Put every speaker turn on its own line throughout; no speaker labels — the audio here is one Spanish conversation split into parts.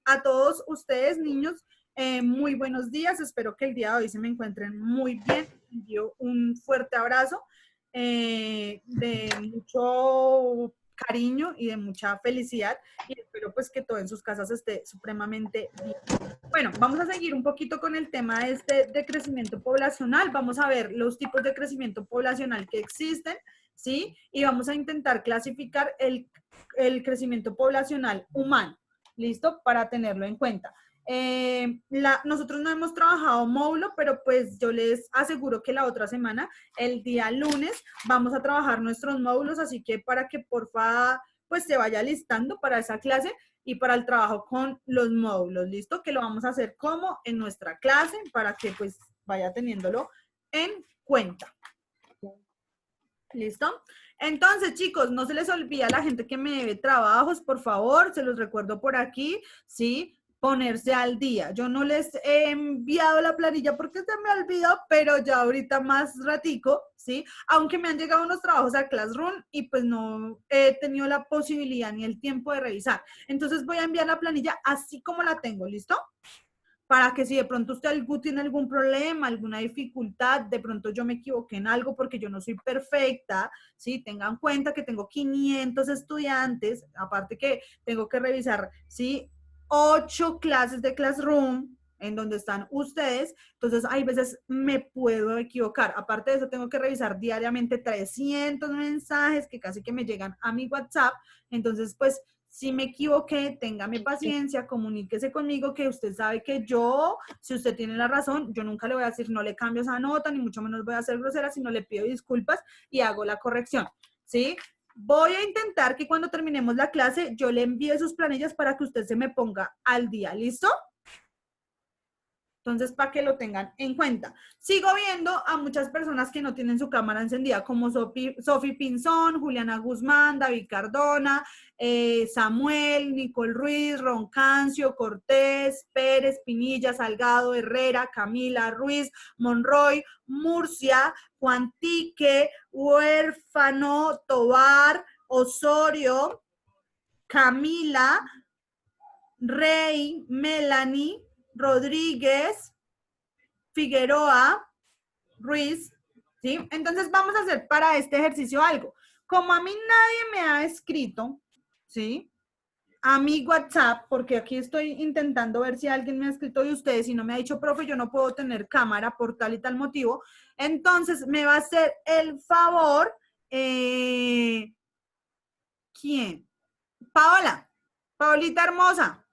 a todos ustedes, niños, muy buenos días. Espero que el día de hoy se me encuentren muy bien. Les envío un fuerte abrazo de mucho cariño y de mucha felicidad y espero pues que todo en sus casas esté supremamente bien. Bueno, vamos a seguir un poquito con el tema de crecimiento poblacional. Vamos a ver los tipos de crecimiento poblacional que existen, ¿sí? Y vamos a intentar clasificar el crecimiento poblacional humano, ¿listo? Para tenerlo en cuenta. Nosotros no hemos trabajado módulo, pero pues yo les aseguro que la otra semana, el día lunes, vamos a trabajar nuestros módulos, así que para que porfa pues se vaya listando para esa clase y para el trabajo con los módulos, ¿listo? Que lo vamos a hacer como en nuestra clase para que pues vaya teniéndolo en cuenta. ¿Listo? Entonces, chicos, no se les olvide a la gente que me debe trabajos, por favor, se los recuerdo por aquí, ¿sí? Ponerse al día. Yo no les he enviado la planilla porque se me olvidó, pero ya ahorita más ratico, ¿sí? Aunque me han llegado unos trabajos a Classroom y pues no he tenido la posibilidad ni el tiempo de revisar. Entonces voy a enviar la planilla así como la tengo, ¿listo? Para que si de pronto usted tiene algún problema, alguna dificultad, de pronto yo me equivoqué en algo porque yo no soy perfecta, ¿sí? Tengan en cuenta que tengo 500 estudiantes, aparte que tengo que revisar, ¿sí? 8 clases de Classroom en donde están ustedes, entonces hay veces me puedo equivocar. Aparte de eso, tengo que revisar diariamente 300 mensajes que casi que me llegan a mi WhatsApp, entonces pues si me equivoqué, téngame paciencia, comuníquese conmigo que usted sabe que yo, si usted tiene la razón, yo nunca le voy a decir no le cambio esa nota, ni mucho menos voy a ser grosera, sino le pido disculpas y hago la corrección, ¿sí? Voy a intentar que cuando terminemos la clase yo le envíe sus planillas para que usted se me ponga al día, ¿listo? Entonces, para que lo tengan en cuenta. Sigo viendo a muchas personas que no tienen su cámara encendida, como Sofi Pinzón, Juliana Guzmán, David Cardona, Samuel, Nicole Ruiz, Roncancio, Cortés, Pérez, Pinilla, Salgado, Herrera, Camila, Ruiz, Monroy, Murcia, Juantique, Huérfano, Tobar, Osorio, Camila, Rey, Melanie, Rodríguez, Figueroa, Ruiz, ¿sí? Entonces vamos a hacer para este ejercicio algo. Como a mí nadie me ha escrito, ¿sí? A mi WhatsApp, porque aquí estoy intentando ver si alguien me ha escrito de ustedes y no me ha dicho, profe, yo no puedo tener cámara por tal y tal motivo. Entonces me va a hacer el favor, ¿quién? Paola, Paolita hermosa.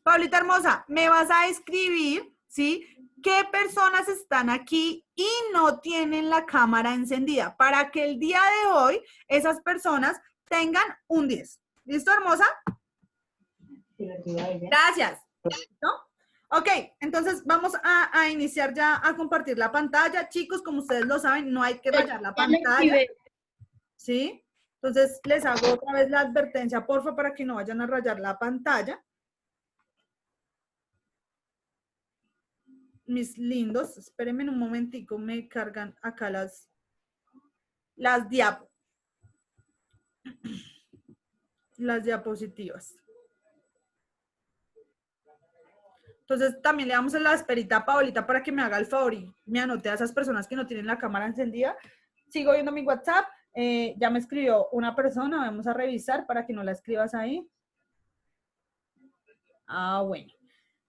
Paulita hermosa, me vas a escribir, ¿sí? ¿Qué personas están aquí y no tienen la cámara encendida? Para que el día de hoy esas personas tengan un 10. ¿Listo, hermosa? Gracias. ¿No? Ok, entonces vamos a iniciar ya a compartir la pantalla. Chicos, como ustedes lo saben, no hay que rayar la pantalla. ¿Sí? Entonces les hago otra vez la advertencia, porfa, para que no vayan a rayar la pantalla. Mis lindos, espérenme un momentico, me cargan acá las diapositivas. Entonces también le damos la esperita a Paolita para que me haga el favor y me anote a esas personas que no tienen la cámara encendida. Sigo viendo mi WhatsApp, ya me escribió una persona, vamos a revisar para que no la escribas ahí. Ah, bueno.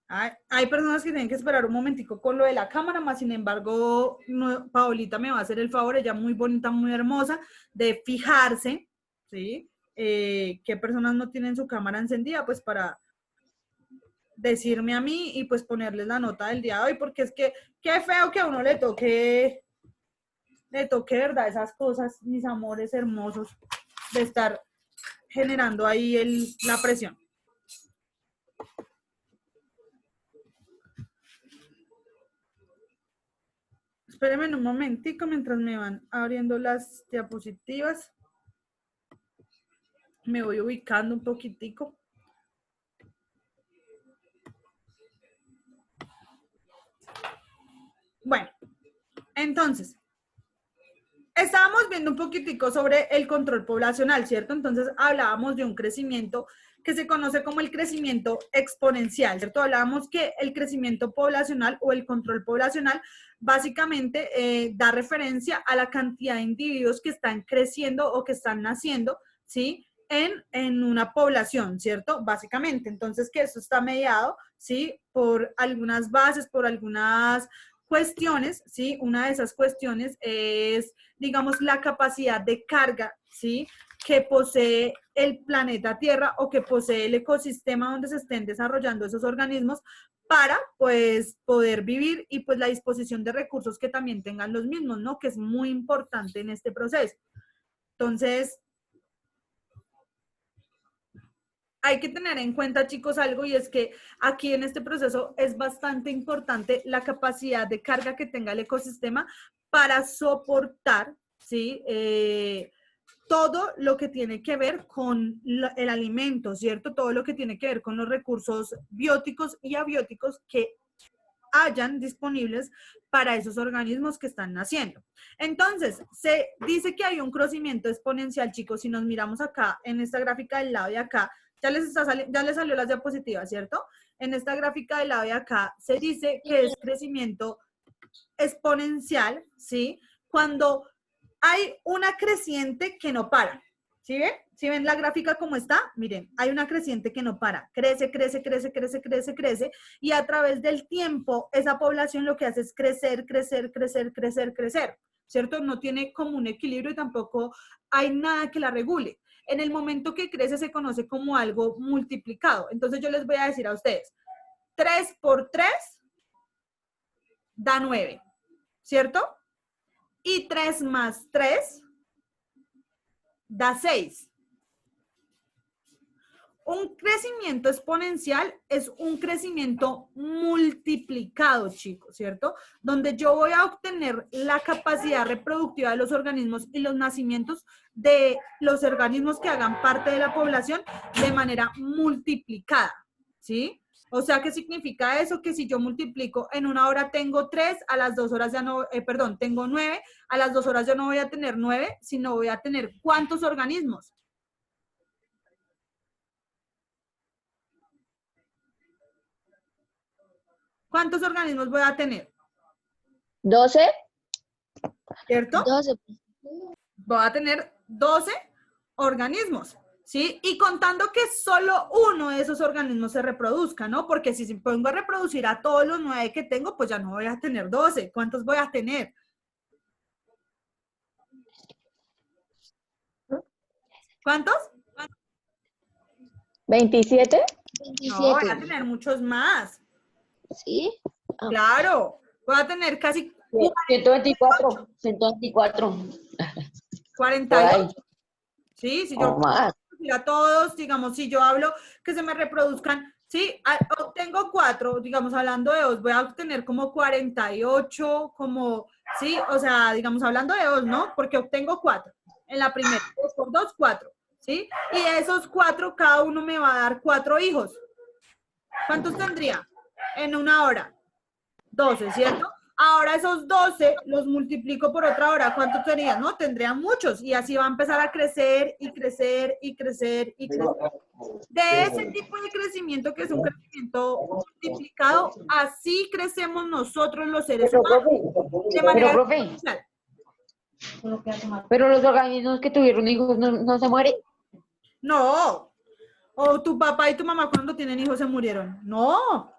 Hay personas que tienen que esperar un momentico con lo de la cámara, más sin embargo, no, Paolita me va a hacer el favor, ella muy bonita, muy hermosa, de fijarse, ¿sí? Qué personas no tienen su cámara encendida, pues para decirme a mí y pues ponerles la nota del día de hoy, porque es que qué feo que a uno le toque, ¿verdad? Esas cosas, mis amores hermosos, de estar generando ahí la presión. Espérenme un momentico mientras me van abriendo las diapositivas. Me voy ubicando un poquitico. Bueno, entonces, Estábamos viendo un poquitico sobre el control poblacional, ¿cierto? Entonces hablábamos de un crecimiento que se conoce como el crecimiento exponencial, ¿cierto? Hablábamos que el crecimiento poblacional o el control poblacional básicamente da referencia a la cantidad de individuos que están creciendo o que están naciendo, ¿sí? En una población, ¿cierto? Básicamente. Entonces, que eso está mediado, ¿sí? Por algunas bases, por algunas cuestiones, ¿sí? Una de esas cuestiones es, digamos, la capacidad de carga, ¿sí? Que posee el planeta Tierra o que posee el ecosistema donde se estén desarrollando esos organismos para, pues, poder vivir y, pues, la disposición de recursos que también tengan los mismos, ¿no? Que es muy importante en este proceso. Entonces, hay que tener en cuenta, chicos, algo y es que aquí en este proceso es bastante importante la capacidad de carga que tenga el ecosistema para soportar, ¿sí? Todo lo que tiene que ver con el alimento, ¿cierto? Todo lo que tiene que ver con los recursos bióticos y abióticos que hayan disponibles para esos organismos que están naciendo. Entonces, se dice que hay un crecimiento exponencial, chicos, si nos miramos acá en esta gráfica del lado de acá, ya les salió las diapositivas, ¿cierto? En esta gráfica del lado de acá se dice que es crecimiento exponencial, ¿sí? Cuando hay una creciente que no para, ¿sí ven? ¿Sí ven la gráfica como está? Miren, hay una creciente que no para, crece, crece, crece, crece, crece, crece, y a través del tiempo esa población lo que hace es crecer, crecer, crecer, crecer, crecer, ¿cierto? No tiene como un equilibrio y tampoco hay nada que la regule. En el momento que crece se conoce como algo multiplicado. Entonces yo les voy a decir a ustedes, 3 por 3 da 9, ¿cierto? Y 3 más 3 da 6. Un crecimiento exponencial es un crecimiento multiplicado, chicos, ¿cierto? Donde yo voy a obtener la capacidad reproductiva de los organismos y los nacimientos de los organismos que hagan parte de la población de manera multiplicada, ¿sí? O sea, ¿qué significa eso? Que si yo multiplico en una hora tengo 3, a las 2 horas ya no, perdón, tengo 9, a las 2 horas ya no voy a tener 9, sino voy a tener ¿cuántos organismos? ¿Cuántos organismos voy a tener?
12.
¿Cierto?
12.
Voy a tener 12 organismos, ¿sí? Y contando que solo uno de esos organismos se reproduzca, ¿no? Porque si pongo a reproducir a todos los 9 que tengo, pues ya no voy a tener 12. ¿Cuántos voy a tener? ¿Cuántos?
27.
No, voy a
27.
tener muchos más.
¿Sí? Ah.
Claro, voy a tener casi
124. 124.
48. Sí, si yo
O más.
a todos, digamos, si yo hablo que se me reproduzcan, sí, obtengo 4, digamos, hablando de 2, voy a obtener como 48, como, sí, o sea, digamos, hablando de 2, ¿no? Porque obtengo 4 en la primera, 2 por 2, 4, ¿sí? Y de esos 4, cada uno me va a dar 4 hijos. ¿Cuántos tendría en una hora? 12, ¿cierto? Ahora esos 12 los multiplico por otra hora. ¿Cuántos serían? No, tendrían muchos. Y así va a empezar a crecer y crecer y crecer y crecer. De ese tipo de crecimiento, que es un crecimiento multiplicado, así crecemos nosotros los seres humanos. De manera
Profe,
exponencial.
pero los organismos que tuvieron hijos no se mueren.
No. O tu papá y tu mamá cuando tienen hijos se murieron. No.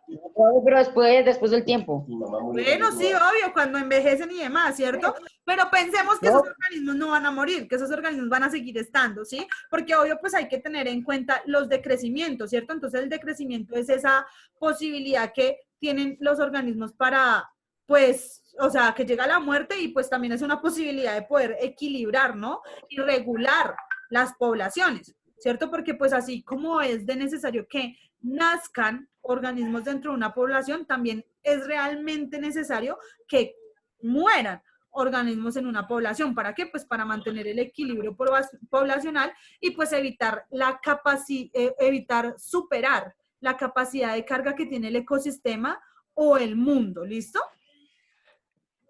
Pero después del tiempo.
Bueno, sí, obvio, cuando envejecen y demás, ¿cierto? Pero pensemos que esos
No.
organismos no van a morir, que esos organismos van a seguir estando, ¿sí? Porque obvio, pues hay que tener en cuenta los decrecimientos, ¿cierto? Entonces el decrecimiento es esa posibilidad que tienen los organismos para, pues, o sea, que llega la muerte y pues también es una posibilidad de poder equilibrar, ¿no? Y regular las poblaciones, ¿cierto? Porque pues así como es de necesario que nazcan organismos dentro de una población, también es realmente necesario que mueran organismos en una población. ¿Para qué? Pues para mantener el equilibrio poblacional y pues evitar evitar superar la capacidad de carga que tiene el ecosistema o el mundo. ¿Listo?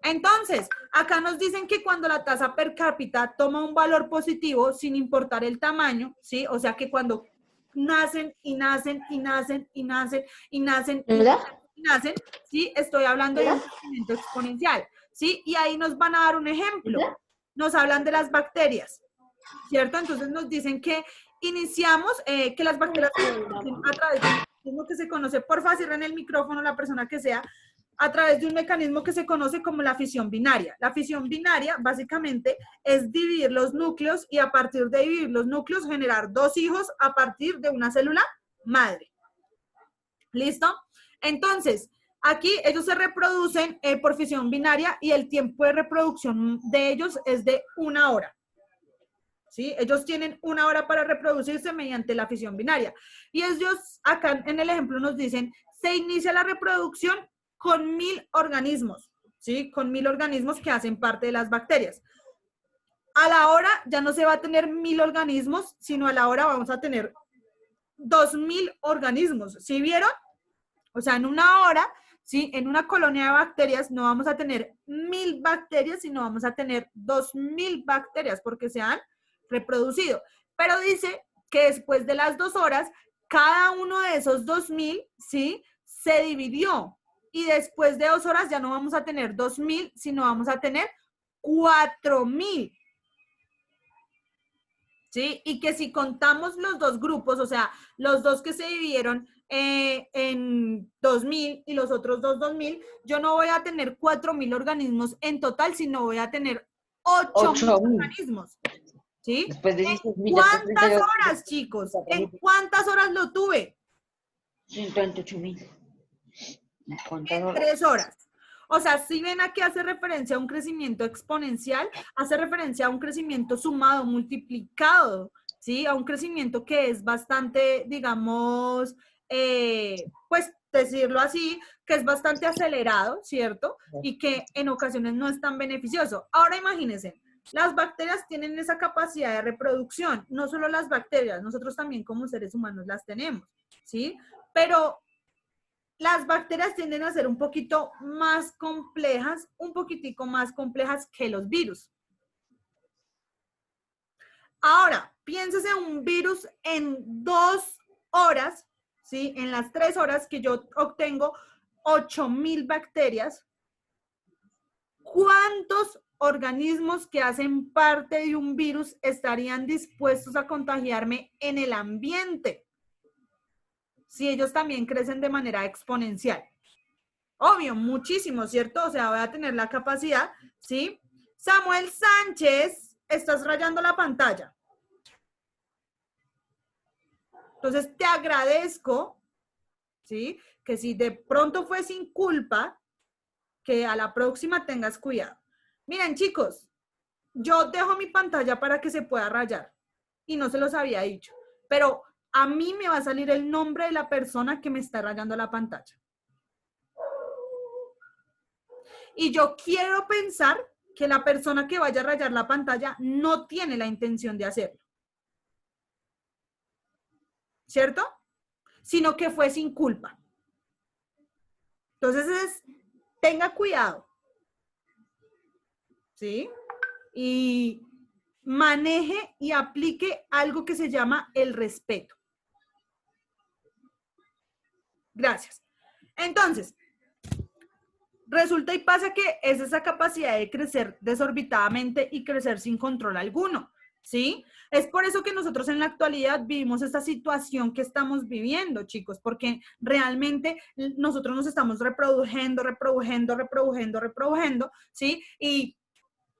Entonces, acá nos dicen que cuando la tasa per cápita toma un valor positivo, sin importar el tamaño, ¿sí? O sea que cuando nacen y nacen y nacen y nacen y nacen y
¿Verdad?
nacen y nacen, ¿sí? Estoy hablando de un crecimiento exponencial, ¿sí? Y ahí nos van a dar un ejemplo.
¿Verdad?
Nos hablan de las bacterias, ¿cierto? Entonces nos dicen que iniciamos, que las bacterias se reproducen a través de un mecanismo que se conoce, porfa, cierren el micrófono la persona que sea, a través de un mecanismo que se conoce como la fisión binaria. La fisión binaria básicamente es dividir los núcleos y a partir de dividir los núcleos generar dos hijos a partir de una célula madre. ¿Listo? Entonces, aquí ellos se reproducen por fisión binaria y el tiempo de reproducción de ellos es de 1 hora. ¿Sí? Ellos tienen 1 hora para reproducirse mediante la fisión binaria. Y ellos acá en el ejemplo nos dicen, se inicia la reproducción con 1000 organismos, ¿sí? Con 1000 organismos que hacen parte de las bacterias. A la hora ya no se va a tener 1000 organismos, sino a la hora vamos a tener 2000 organismos. ¿Sí vieron? O sea, en 1 hora, ¿sí? En una colonia de bacterias no vamos a tener 1000 bacterias, sino vamos a tener 2000 bacterias porque se han reproducido. Pero dice que después de las 2 horas, cada uno de esos 2000, ¿sí? Se dividió. Y después de 2 horas ya no vamos a tener 2000, sino vamos a tener 4000. ¿Sí? Y que si contamos los dos grupos, o sea, los dos que se dividieron en 2000 y los otros dos 2000, yo no voy a tener 4000 organismos en total, sino voy a tener 8000 organismos. ¿Sí?
Después de
¿En cuántas horas, chicos? ¿En cuántas horas lo tuve?
128.000.
En 3 horas. O sea, si ven aquí hace referencia a un crecimiento exponencial, hace referencia a un crecimiento sumado, multiplicado, ¿sí? A un crecimiento que es bastante, digamos, pues decirlo así, que es bastante acelerado, ¿cierto? Y que en ocasiones no es tan beneficioso. Ahora imagínense, las bacterias tienen esa capacidad de reproducción, no solo las bacterias, nosotros también como seres humanos las tenemos, ¿sí? Pero las bacterias tienden a ser un poquito más complejas, un poquitico más complejas que los virus. Ahora, piénsese un virus en 2 horas, ¿sí? En las 3 horas que yo obtengo 8000 bacterias. ¿Cuántos organismos que hacen parte de un virus estarían dispuestos a contagiarme en el ambiente? Si ellos también crecen de manera exponencial. Obvio, muchísimo, ¿cierto? O sea, voy a tener la capacidad, ¿sí? Samuel Sánchez, estás rayando la pantalla. Entonces, te agradezco, ¿sí? Que si de pronto fue sin culpa, que a la próxima tengas cuidado. Miren, chicos, yo dejo mi pantalla para que se pueda rayar. Y no se los había dicho. Pero a mí me va a salir el nombre de la persona que me está rayando la pantalla. Y yo quiero pensar que la persona que vaya a rayar la pantalla no tiene la intención de hacerlo. ¿Cierto? Sino que fue sin culpa. Entonces, tenga cuidado. ¿Sí? Y maneje y aplique algo que se llama el respeto. Gracias. Entonces, resulta y pasa que es esa capacidad de crecer desorbitadamente y crecer sin control alguno, ¿sí? Es por eso que nosotros en la actualidad vivimos esta situación que estamos viviendo, chicos, porque realmente nosotros nos estamos reproduciendo, ¿sí? Y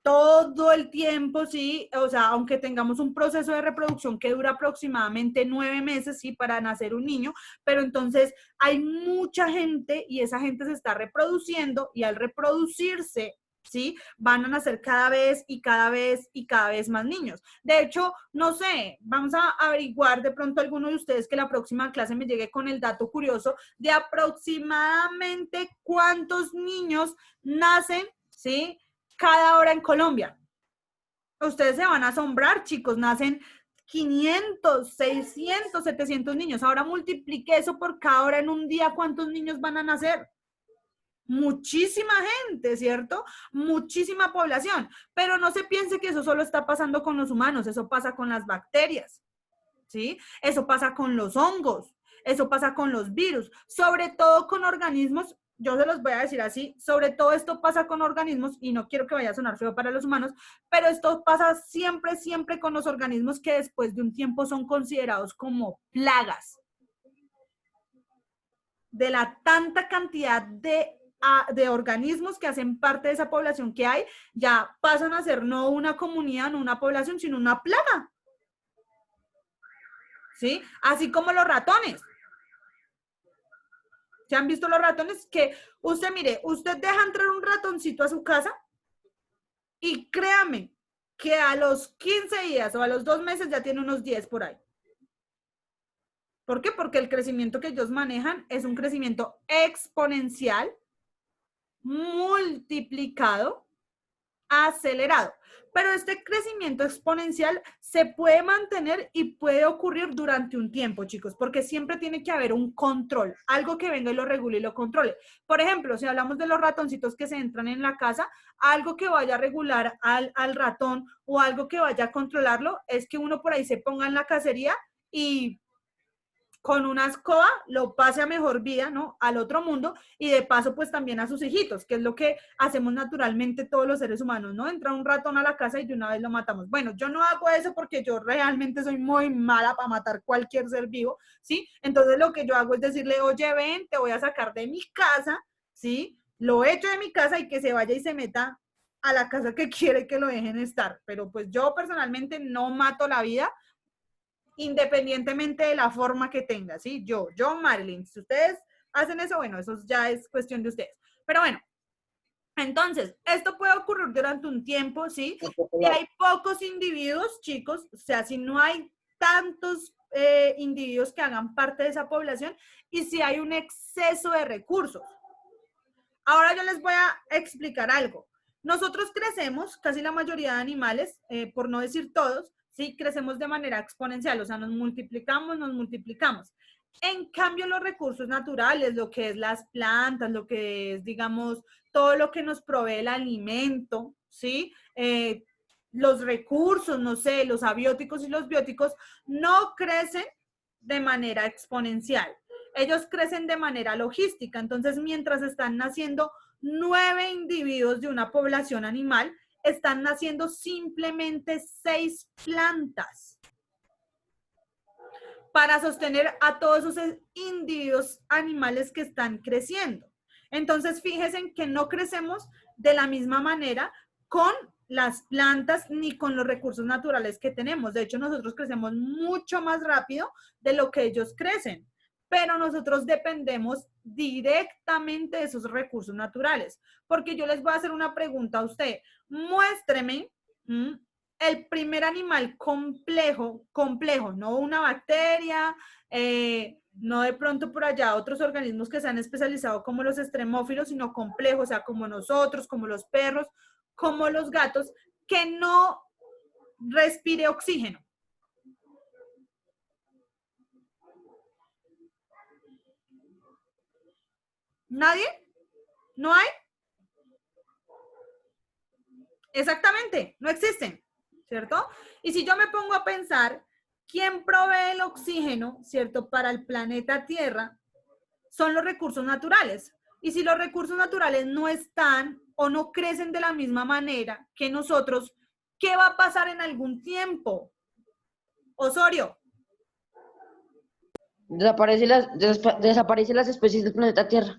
todo el tiempo, sí, o sea, aunque tengamos un proceso de reproducción que dura aproximadamente 9 meses, sí, para nacer un niño, pero entonces hay mucha gente y esa gente se está reproduciendo y al reproducirse, sí, van a nacer cada vez y cada vez y cada vez más niños. De hecho, no sé, vamos a averiguar de pronto alguno de ustedes que la próxima clase me llegue con el dato curioso de aproximadamente cuántos niños nacen, sí, cada hora en Colombia. Ustedes se van a asombrar, chicos, nacen 500, 600, 700 niños. Ahora multiplique eso por cada hora en un día, ¿cuántos niños van a nacer? muchísima gente, ¿cierto? Muchísima población, pero no se piense que eso solo está pasando con los humanos, eso pasa con las bacterias, ¿sí? Eso pasa con los hongos, eso pasa con los virus, sobre todo con organismos, yo se los voy a decir así, sobre todo esto pasa con organismos, y no quiero que vaya a sonar feo para los humanos, pero esto pasa siempre, siempre con los organismos que después de un tiempo son considerados como plagas. De la tanta cantidad de organismos que hacen parte de esa población que hay, ya pasan a ser no una comunidad, no una población, sino una plaga. ¿Sí? Así como los ratones. ¿Se han visto los ratones? Que usted, mire, usted deja entrar un ratoncito a su casa y créame que a los 15 días o a los 2 meses ya tiene unos 10 por ahí. ¿Por qué? Porque el crecimiento que ellos manejan es un crecimiento exponencial, multiplicado, acelerado. Pero este crecimiento exponencial se puede mantener y puede ocurrir durante un tiempo, chicos, porque siempre tiene que haber un control, algo que venga y lo regule y lo controle. Por ejemplo, si hablamos de los ratoncitos que se entran en la casa, algo que vaya a regular al ratón o algo que vaya a controlarlo es que uno por ahí se ponga en la cacería y con una escoba lo pase a mejor vida, ¿no? Al otro mundo y de paso pues también a sus hijitos, que es lo que hacemos naturalmente todos los seres humanos, ¿no? Entra un ratón a la casa y de una vez lo matamos. Bueno, yo no hago eso porque yo realmente soy muy mala para matar cualquier ser vivo, ¿sí? Entonces lo que yo hago es decirle, oye, ven, te voy a sacar de mi casa, ¿sí? Lo echo de mi casa y que se vaya y se meta a la casa que quiere que lo dejen estar. Pero pues yo personalmente no mato la vida, independientemente de la forma que tenga, ¿sí? Marilyn, si ustedes hacen eso, bueno, eso ya es cuestión de ustedes. Pero bueno, entonces, esto puede ocurrir durante un tiempo, ¿sí? Si hay pocos individuos, chicos, o sea, si no hay tantos individuos que hagan parte de esa población y si hay un exceso de recursos. Ahora yo les voy a explicar algo. Nosotros crecemos, casi la mayoría de animales, por no decir todos, ¿sí? Crecemos de manera exponencial, o sea, nos multiplicamos, nos multiplicamos. En cambio, los recursos naturales, lo que es las plantas, lo que es, digamos, todo lo que nos provee el alimento, ¿sí? Los recursos, no sé, los abióticos y los bióticos, no crecen de manera exponencial. Ellos crecen de manera logística. Entonces, mientras están naciendo 9 individuos de una población animal, están naciendo simplemente 6 plantas para sostener a todos esos individuos animales que están creciendo. Entonces, fíjense que no crecemos de la misma manera con las plantas ni con los recursos naturales que tenemos. De hecho, nosotros crecemos mucho más rápido de lo que ellos crecen, pero nosotros dependemos directamente de esos recursos naturales. Porque yo les voy a hacer una pregunta a usted. Muéstreme el primer animal complejo, no una bacteria, no de pronto por allá otros organismos que se han especializado como los extremófilos, sino complejos, o sea, como nosotros, como los perros, como los gatos, que no respire oxígeno. ¿Nadie? ¿No hay? Exactamente, no existen, ¿cierto? Y si yo me pongo a pensar, ¿quién provee el oxígeno, ¿cierto? Para el planeta Tierra, son los recursos naturales. Y si los recursos naturales no están o no crecen de la misma manera que nosotros, ¿qué va a pasar en algún tiempo? Osorio.
Desaparecen las especies del planeta Tierra.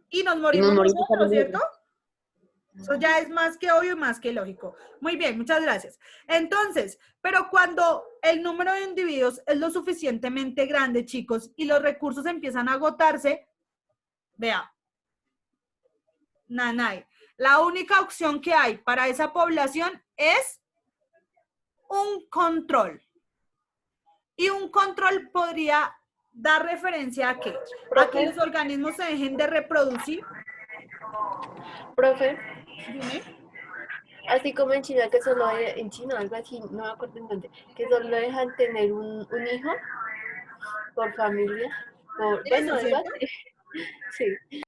Y nos
Y nos
morimos
morimos
nosotros, ¿cierto?
también.
Eso ya es más que obvio y más que lógico. Muy bien, muchas gracias. Entonces, pero cuando el número de individuos es lo suficientemente grande, chicos, y los recursos empiezan a agotarse, vea, nanay. La única opción que hay para esa población es un control. Y un control podría dar referencia a qué? A que los organismos se dejen de reproducir.
Profe,
Dime.
así como en China, que solo en China, algo así, no me acuerdo en dónde, que solo dejan tener un hijo por familia, por, bueno,
Eso,
algo
¿cierto?
así. Sí.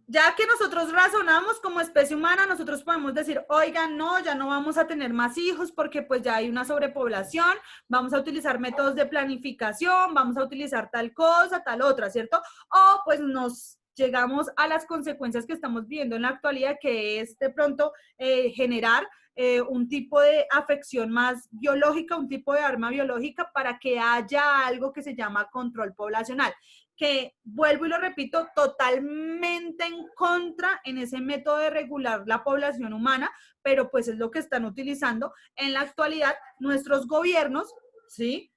ya que nosotros razonamos como especie humana, nosotros podemos decir, oigan, no, ya no vamos a tener más hijos porque pues ya hay una sobrepoblación, vamos a utilizar métodos de planificación, vamos a utilizar tal cosa, tal otra, ¿cierto? O pues nos llegamos a las consecuencias que estamos viendo en la actualidad, que es de pronto generar un tipo de afección más biológica, un tipo de arma biológica para que haya algo que se llama control poblacional, que vuelvo y lo repito, totalmente en contra en ese método de regular la población humana, pero pues es lo que están utilizando en la actualidad nuestros gobiernos, ¿sí?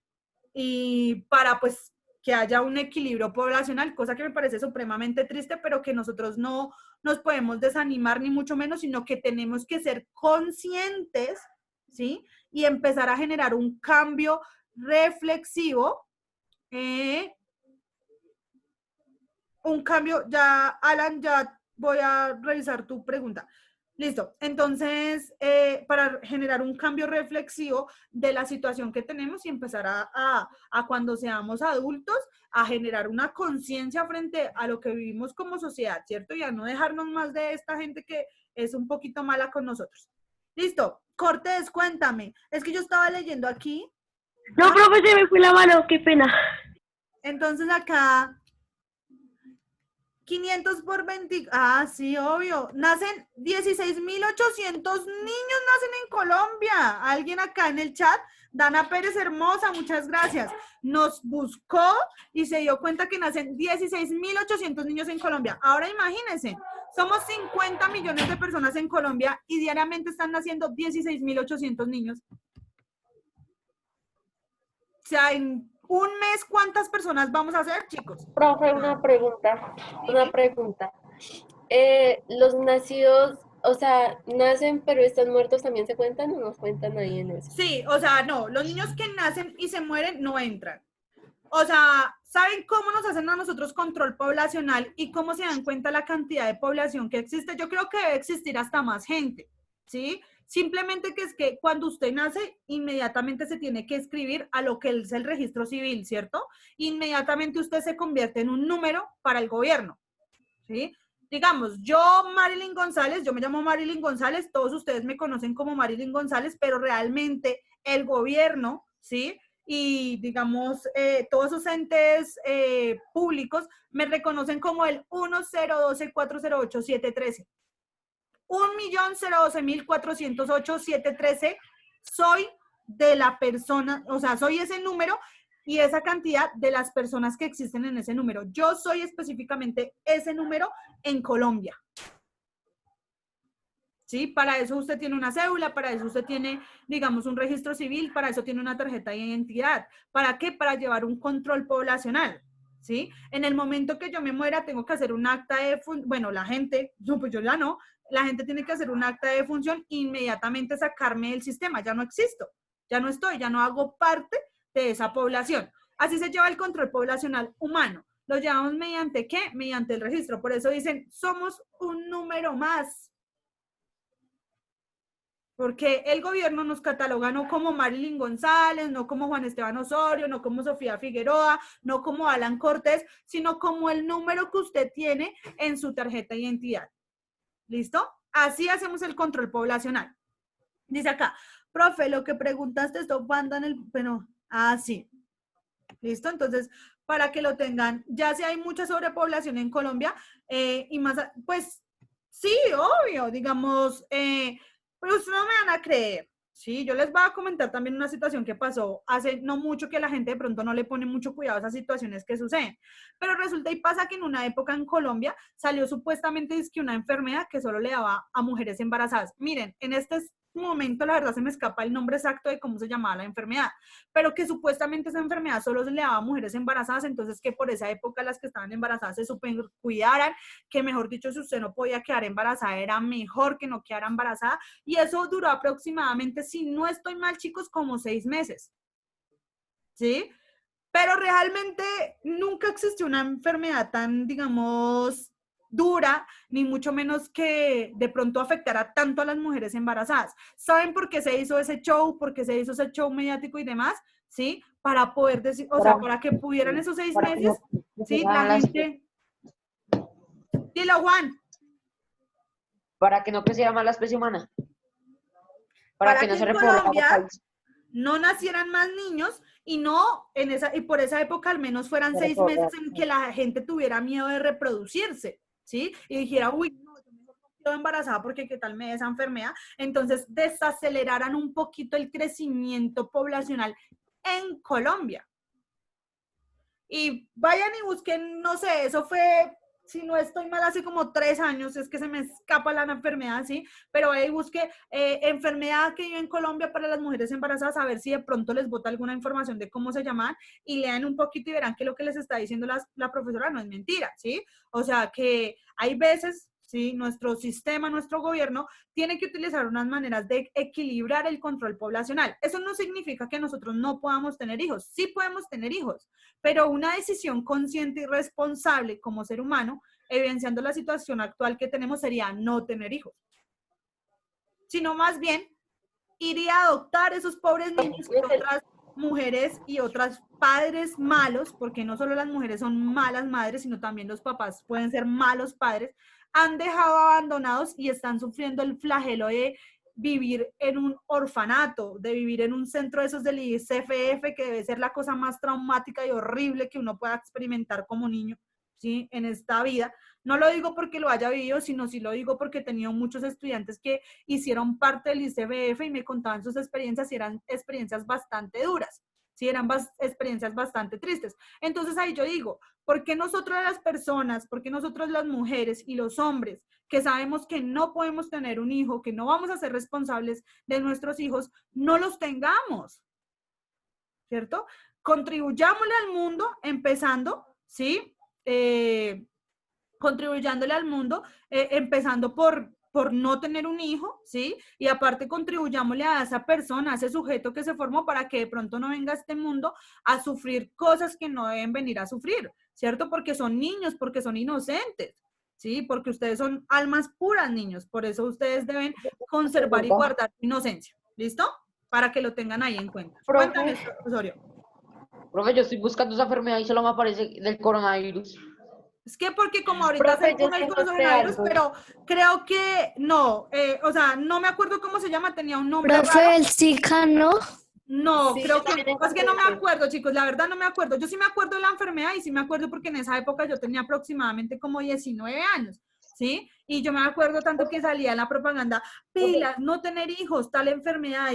Y para pues que haya un equilibrio poblacional, cosa que me parece supremamente triste, pero que nosotros no nos podemos desanimar ni mucho menos, sino que tenemos que ser conscientes, ¿sí? Y empezar a generar un cambio reflexivo, un cambio, ya, Alan, ya voy a revisar tu pregunta. Listo. Entonces, para generar un cambio reflexivo de la situación que tenemos y empezar a cuando seamos adultos, a generar una conciencia frente a lo que vivimos como sociedad, ¿cierto? Y a no dejarnos más de esta gente que es un poquito mala con nosotros. Listo. Cortés, cuéntame. Es que yo estaba leyendo aquí.
No, profe, se me fue la mano, qué pena.
Entonces acá 500 por 20, ah, sí, obvio. Nacen 16.800 niños nacen en Colombia. Alguien acá en el chat, Dana Pérez hermosa, muchas gracias. Nos buscó y se dio cuenta que nacen 16.800 niños en Colombia. Ahora imagínense, somos 50 millones de personas en Colombia y diariamente están naciendo 16.800 niños. O sea, en un mes, ¿cuántas personas vamos a hacer, chicos?
Profe, una pregunta. Los nacidos, o sea, nacen pero están muertos, ¿también se cuentan o nos cuentan ahí en eso?
Sí, o sea, no, los niños que nacen y se mueren no entran. O sea, ¿saben cómo nos hacen a nosotros control poblacional y cómo se dan cuenta la cantidad de población que existe? Yo creo que debe existir hasta más gente, ¿sí? Simplemente que es que cuando usted nace, inmediatamente se tiene que escribir a lo que es el registro civil, ¿cierto? Inmediatamente usted se convierte en un número para el gobierno, ¿sí? Digamos, yo, Marilyn González, yo me llamo Marilyn González, todos ustedes me conocen como Marilyn González, pero realmente el gobierno, ¿sí? Y digamos, todos esos entes públicos me reconocen como el 1012408-713. 1.012.408.713 soy de la persona, o sea, soy ese número y esa cantidad de las personas que existen en ese número. Yo soy específicamente ese número en Colombia. ¿Sí? Para eso usted tiene una cédula, para eso usted tiene, digamos, un registro civil, para eso tiene una tarjeta de identidad. ¿Para qué? Para llevar un control poblacional. ¿Sí? En el momento que yo me muera, tengo que hacer un acta de bueno, la gente, no, pues yo ya no, la gente tiene que hacer un acta de defunción e inmediatamente sacarme del sistema, ya no existo, ya no estoy, ya no hago parte de esa población. Así se lleva el control poblacional humano. Lo llevamos mediante ¿qué? Mediante el registro. Por eso dicen, somos un número más. Porque el gobierno nos cataloga no como Marilyn González, no como Juan Esteban Osorio, no como Sofía Figueroa, no como Alan Cortés, sino como el número que usted tiene en su tarjeta de identidad. ¿Listo? Así hacemos el control poblacional. Dice acá, profe, lo que preguntaste, esto manda en el, pero, sí. ¿Listo? Entonces, para que lo tengan, ya si hay mucha sobrepoblación en Colombia, y más, pues, sí, obvio, digamos, pero ustedes no me van a creer, ¿sí? Yo les voy a comentar también una situación que pasó hace no mucho, que la gente de pronto no le pone mucho cuidado a esas situaciones que suceden, pero resulta y pasa que en una época en Colombia salió supuestamente una enfermedad que solo le daba a mujeres embarazadas. Miren, en este momento la verdad se me escapa el nombre exacto de cómo se llamaba la enfermedad, pero que supuestamente esa enfermedad solo se le daba a mujeres embarazadas, entonces que por esa época las que estaban embarazadas se super cuidaran, que mejor dicho, si usted no podía quedar embarazada, era mejor que no quedara embarazada, y eso duró aproximadamente, si no estoy mal, chicos, como 6 meses, ¿sí? Pero realmente nunca existió una enfermedad tan, digamos, dura, ni mucho menos que de pronto afectara tanto a las mujeres embarazadas. ¿Saben por qué se hizo ese show? ¿Por qué se hizo ese show mediático y demás? ¿Sí? Para poder decir, o sea, para que pudieran esos 6 meses, ¿sí? La gente... Dilo, Juan.
Para que no creciera más la especie humana.
Para
Que no
que
se
en
repoblara el
Colombia
país.
no nacieran más niños y no y por esa época al menos fueran 6 meses en que la gente tuviera miedo de reproducirse, ¿sí? Y dijera, uy, no, yo mejor no quedo embarazada porque qué tal me dé esa enfermedad. Entonces desaceleraran un poquito el crecimiento poblacional en Colombia. Y vayan y busquen, no sé, eso fue, si no estoy mal, hace como 3 años, es que se me escapa la enfermedad, ¿sí? Pero ahí busque enfermedad que vive en Colombia para las mujeres embarazadas, a ver si de pronto les bota alguna información de cómo se llaman y lean un poquito y verán que lo que les está diciendo la profesora no es mentira, ¿sí? O sea, que hay veces, ¿sí? Nuestro sistema, nuestro gobierno tiene que utilizar unas maneras de equilibrar el control poblacional. Eso no significa que nosotros no podamos tener hijos, sí podemos tener hijos, pero una decisión consciente y responsable como ser humano, evidenciando la situación actual que tenemos, sería no tener hijos, sino más bien iría a adoptar esos pobres niños que otras mujeres y otros padres malos, porque no solo las mujeres son malas madres, sino también los papás pueden ser malos padres, han dejado abandonados y están sufriendo el flagelo de vivir en un orfanato, de vivir en un centro de esos del ICFF, que debe ser la cosa más traumática y horrible que uno pueda experimentar como niño, ¿sí? En esta vida. No lo digo porque lo haya vivido, sino sí lo digo porque he tenido muchos estudiantes que hicieron parte del ICBF y me contaban sus experiencias y eran experiencias bastante duras, sí, eran experiencias bastante tristes. Entonces ahí yo digo, ¿por qué nosotros las personas, por qué nosotros las mujeres y los hombres que sabemos que no podemos tener un hijo, que no vamos a ser responsables de nuestros hijos, no los tengamos? ¿Cierto? Contribuyámosle al mundo empezando, ¿sí? Contribuyéndole al mundo, empezando por no tener un hijo, ¿sí? Y aparte contribuyámosle a esa persona, a ese sujeto que se formó para que de pronto no venga a este mundo a sufrir cosas que no deben venir a sufrir, ¿cierto? Porque son niños, porque son inocentes, ¿sí? Porque ustedes son almas puras, niños, por eso ustedes deben conservar y guardar su inocencia, ¿listo? Para que lo tengan ahí en cuenta. Cuéntame, Osorio.
Profe, yo estoy buscando esa enfermedad y solo me aparece del coronavirus.
Es que porque como ahorita
Profe,
se
yo
con el
sí
coronavirus,
algo.
pero creo que no, o sea, no me acuerdo cómo se llama, tenía un nombre raro.
Profe, el Zika, ¿no?
No,
Sí,
creo
yo
que,
también
es que no me
encontré.
acuerdo, chicos, la verdad no me acuerdo. Yo sí me acuerdo de la enfermedad y sí me acuerdo porque en esa época yo tenía aproximadamente como 19 años, ¿sí? Y yo me acuerdo tanto que salía en la propaganda, pilas, no tener hijos, tal enfermedad,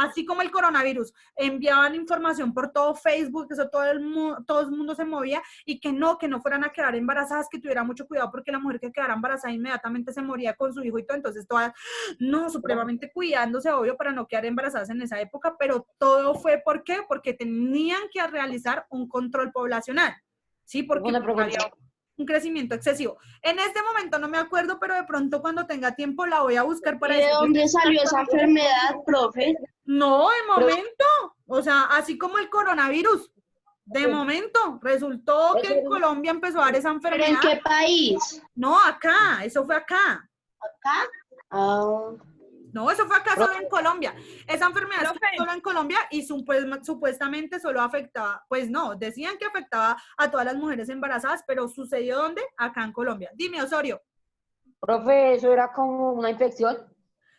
así como el coronavirus, enviaban información por todo Facebook, eso todo el mundo se movía y que no fueran a quedar embarazadas, que tuviera mucho cuidado porque la mujer que quedara embarazada inmediatamente se moría con su hijo y todo, entonces todas, no, supremamente cuidándose, obvio, para no quedar embarazadas en esa época, pero todo fue, ¿por qué? Porque tenían que realizar un control poblacional, ¿sí? Porque
Una
había
pregunta.
un crecimiento excesivo. En este momento no me acuerdo, pero de pronto cuando tenga tiempo la voy a buscar para
¿Y de
decirles.
dónde salió esa enfermedad, profe?
No, de momento, o sea, así como el coronavirus, de momento, resultó que en Colombia empezó a dar esa
¿Pero en
enfermedad.
qué país?
No, acá, eso fue acá.
¿Acá? Ah.
No, eso fue acá solo en Colombia. Esa enfermedad estuvo
Profe.
solo en Colombia y supuestamente solo afectaba, pues no, decían que afectaba a todas las mujeres embarazadas, pero ¿sucedió dónde? Acá en Colombia. Dime, Osorio.
Profe, eso era como una infección.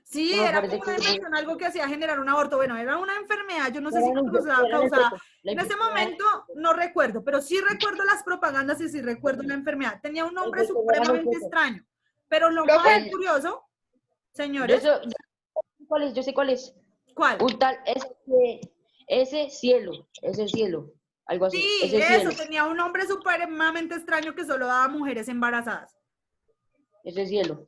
Sí,
No me
era
parece
como una
que
infección, algo que hacía generar un aborto. Bueno, era una enfermedad, yo no sé
era
si
una
causaba,
era una infección. La
en ese
infección era-
momento no recuerdo, pero sí recuerdo las propagandas y sí recuerdo la enfermedad. Tenía un
la
nombre
infección era una
supremamente
infección.
extraño, pero lo
Profe.
más curioso,
Yo
señores,
sé cuál es, yo sé cuál es.
¿cuál?
Un tal, ese cielo, algo así,
Sí,
ese cielo,
eso, tenía un nombre supremamente extraño que solo daba a mujeres embarazadas.
ese cielo.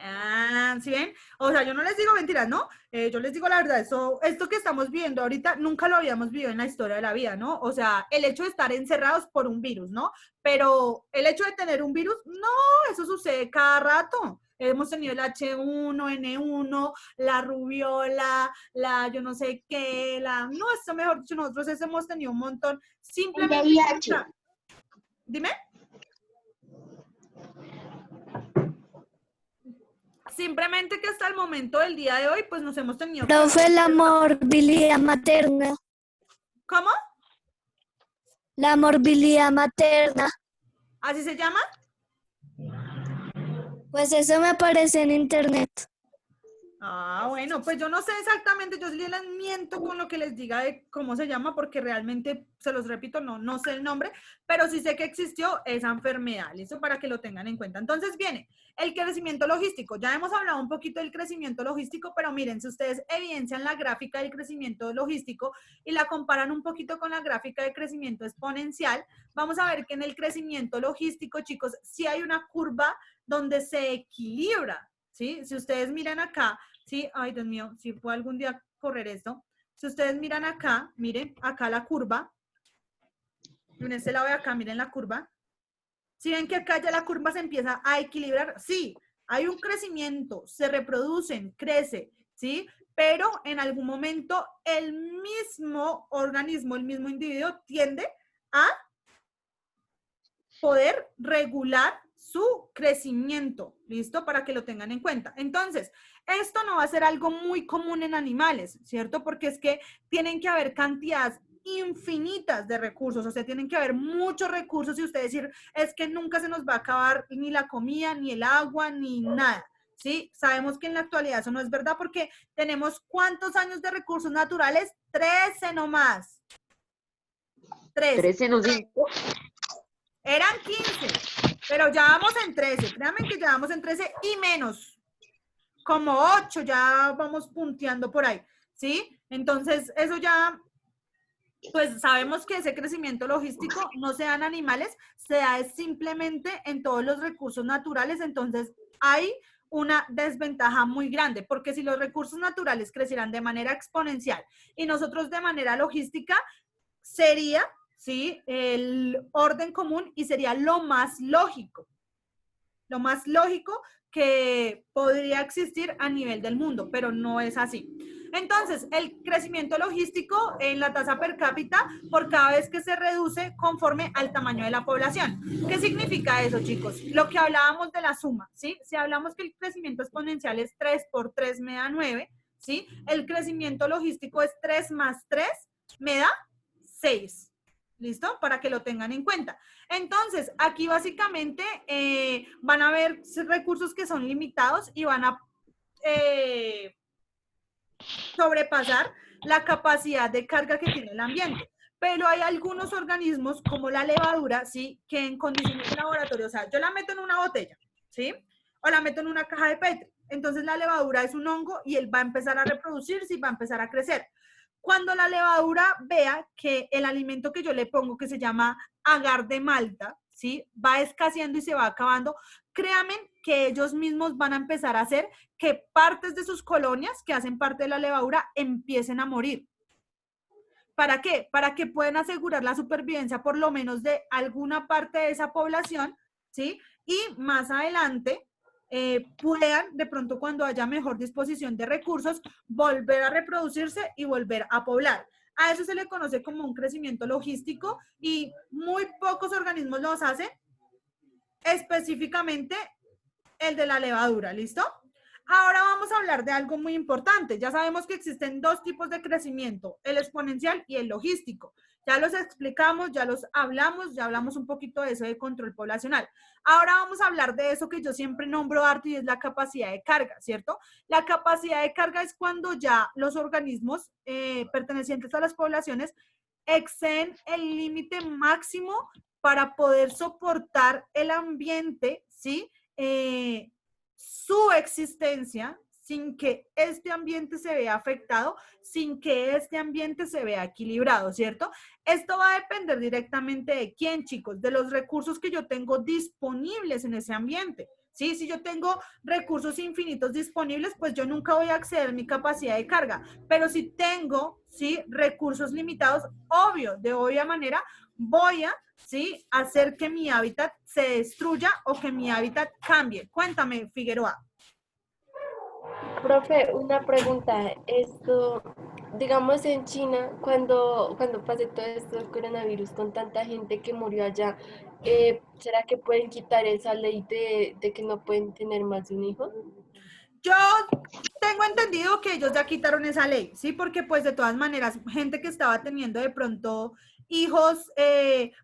Ah, ¿sí ven? O sea, yo no les digo mentiras, ¿no? Yo les digo la verdad, esto que estamos viviendo ahorita nunca lo habíamos vivido en la historia de la vida, ¿no? O sea, el hecho de estar encerrados por un virus, ¿no? Pero el hecho de tener un virus, no, eso sucede cada rato. Hemos tenido el H1N1, la rubiola, la yo no sé qué, no, esto mejor dicho, nosotros hemos tenido un montón. Simplemente,
VIH.
dime. Simplemente que hasta el momento del día de hoy, pues nos hemos tenido que...
Profe, la morbilidad materna.
¿Cómo?
La morbilidad materna.
¿Así se llama?
Pues eso me aparece en internet.
Ah, bueno, pues yo no sé exactamente, yo sí les miento con lo que les diga de cómo se llama, porque realmente, se los repito, no sé el nombre, pero sí sé que existió esa enfermedad, ¿listo? Para que lo tengan en cuenta. Entonces viene el crecimiento logístico. Ya hemos hablado un poquito del crecimiento logístico, pero miren, si ustedes evidencian la gráfica del crecimiento logístico y la comparan un poquito con la gráfica de crecimiento exponencial, vamos a ver que en el crecimiento logístico, chicos, sí hay una curva donde se equilibra, ¿sí? Si ustedes miran acá, ¿sí? Ay, Dios mío, si puedo algún día correr esto. Si ustedes miran acá, miren, acá la curva. En este lado de acá, miren la curva. Si ven que acá ya la curva se empieza a equilibrar, sí, hay un crecimiento, se reproducen, crece, ¿sí? Pero en algún momento el mismo organismo, el mismo individuo tiende a poder regular su crecimiento, ¿listo? Para que lo tengan en cuenta. Entonces, esto no va a ser algo muy común en animales, ¿cierto? Porque es que tienen que haber cantidades infinitas de recursos, o sea, tienen que haber muchos recursos y usted decir, es que nunca se nos va a acabar ni la comida, ni el agua, ni nada, ¿sí? Sabemos que en la actualidad eso no es verdad porque tenemos ¿cuántos años de recursos naturales? 13 nomás. 13.
13 no 5.
Eran 15, pero ya vamos en 13. Créanme que ya vamos en 13 y menos. Como 8 ya vamos punteando por ahí, ¿sí? Entonces, eso ya, pues sabemos que ese crecimiento logístico no se da en animales, se da simplemente en todos los recursos naturales. Entonces, hay una desventaja muy grande, porque si los recursos naturales crecieran de manera exponencial y nosotros de manera logística, sería, ¿sí?, el orden común y sería lo más lógico que podría existir a nivel del mundo, pero no es así. Entonces, el crecimiento logístico en la tasa per cápita por cada vez que se reduce conforme al tamaño de la población. ¿Qué significa eso, chicos? Lo que hablábamos de la suma, ¿sí? Si hablamos que el crecimiento exponencial es 3 por 3 me da 9, ¿sí? El crecimiento logístico es 3 más 3 me da 6. ¿Listo? Para que lo tengan en cuenta. Entonces, aquí básicamente van a haber recursos que son limitados y van a sobrepasar la capacidad de carga que tiene el ambiente. Pero hay algunos organismos, como la levadura, ¿sí?, que en condiciones de laboratorio, o sea, yo la meto en una botella, ¿sí?, o la meto en una caja de Petri. Entonces la levadura es un hongo y él va a empezar a reproducirse y va a empezar a crecer. Cuando la levadura vea que el alimento que yo le pongo, que se llama agar de malta, ¿sí?, va escaseando y se va acabando, créanme que ellos mismos van a empezar a hacer que partes de sus colonias, que hacen parte de la levadura, empiecen a morir. ¿Para qué? Para que puedan asegurar la supervivencia por lo menos de alguna parte de esa población, ¿sí? Y más adelante puedan, de pronto cuando haya mejor disposición de recursos, volver a reproducirse y volver a poblar. A eso se le conoce como un crecimiento logístico y muy pocos organismos los hacen, específicamente el de la levadura, ¿listo? Ahora vamos a hablar de algo muy importante. Ya sabemos que existen dos tipos de crecimiento, el exponencial y el logístico. Ya los explicamos, ya los hablamos, ya hablamos un poquito de eso de control poblacional. Ahora vamos a hablar de eso que yo siempre nombro harto y es la capacidad de carga, ¿cierto? La capacidad de carga es cuando ya los organismos pertenecientes a las poblaciones exceden el límite máximo para poder soportar el ambiente, ¿sí? Su existencia sin que este ambiente se vea afectado, sin que este ambiente se vea equilibrado, ¿cierto? Esto va a depender directamente de quién, chicos, de los recursos que yo tengo disponibles en ese ambiente. ¿Sí? Si yo tengo recursos infinitos disponibles, pues yo nunca voy a acceder a mi capacidad de carga. Pero si tengo, ¿sí?, recursos limitados, obvio, de obvia manera, voy a, ¿sí?, hacer que mi hábitat se destruya o que mi hábitat cambie. Cuéntame, Figueroa.
Profe, una pregunta. Esto, digamos en China, cuando pasé todo esto del coronavirus con tanta gente que murió allá, ¿será que pueden quitar esa ley de que no pueden tener más de un hijo?
Yo tengo entendido que ellos ya quitaron esa ley, ¿sí? Porque pues de todas maneras, gente que estaba teniendo de pronto hijos,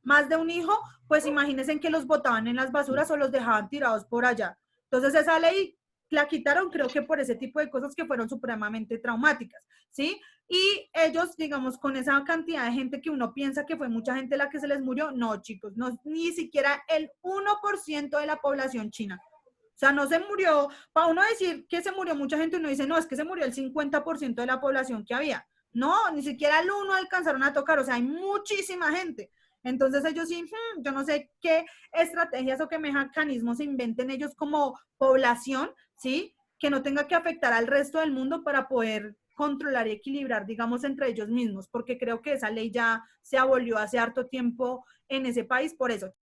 más de un hijo, pues imagínense que los botaban en las basuras o los dejaban tirados por allá. Entonces esa ley la quitaron, creo que por ese tipo de cosas que fueron supremamente traumáticas, ¿sí? Y ellos, digamos, con esa cantidad de gente que uno piensa que fue mucha gente la que se les murió, no, chicos, no, ni siquiera el 1% de la población china. O sea, no se murió, para uno decir que se murió mucha gente, uno dice, no, es que se murió el 50% de la población que había. No, ni siquiera el 1 alcanzaron a tocar, o sea, hay muchísima gente. Entonces ellos sí, yo no sé qué estrategias o qué mecanismos se inventen ellos como población, ¿sí? Que no tenga que afectar al resto del mundo para poder controlar y equilibrar, digamos, entre ellos mismos, porque creo que esa ley ya se abolió hace harto tiempo en ese país por eso.